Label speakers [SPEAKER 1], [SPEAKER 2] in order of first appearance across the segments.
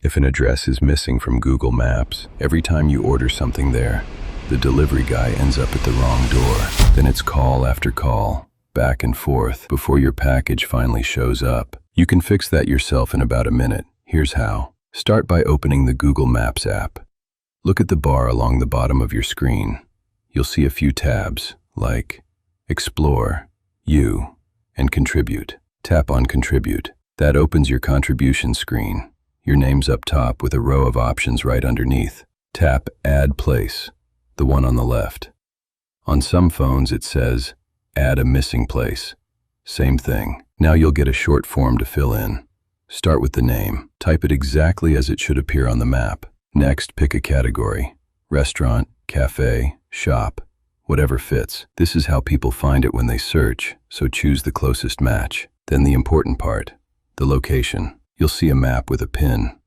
[SPEAKER 1] If an address is missing from Google Maps, every time you order something there, the delivery guy ends up at the wrong door. Then it's call after call, back and forth, before your package finally shows up. You can fix that yourself in about a minute. Here's how. Start by opening the Google Maps app. Look at the bar along the bottom of your screen. You'll see a few tabs, like Explore, You, and Contribute. Tap on Contribute. That opens your contribution screen. Your name's up top with a row of options right underneath. Tap Add Place, the one on the left. On some phones it says, Add a missing place. Same thing. Now you'll get a short form to fill in. Start with the name. Type it exactly as it should appear on the map. Next, pick a category. Restaurant, cafe, shop, whatever fits. This is how people find it when they search, so choose the closest match. Then the important part, the location. You'll see a map with a pin.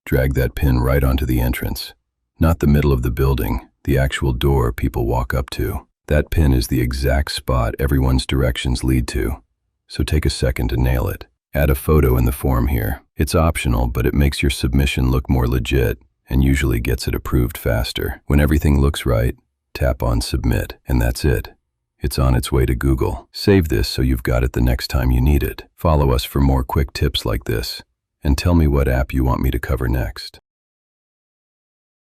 [SPEAKER 1] Drag that pin right onto the entrance. Not the middle of the building, the actual door people walk up to. That pin is the exact spot everyone's directions lead to, so take a second to nail it. Add a photo in the form here. It's optional, but it makes your submission look more legit and usually gets it approved faster. When everything looks right, tap on Submit, and that's it. It's on its way to Google. Save this so you've got it the next time you need it. Follow us for more quick tips like this, and tell me what app you want me to cover next.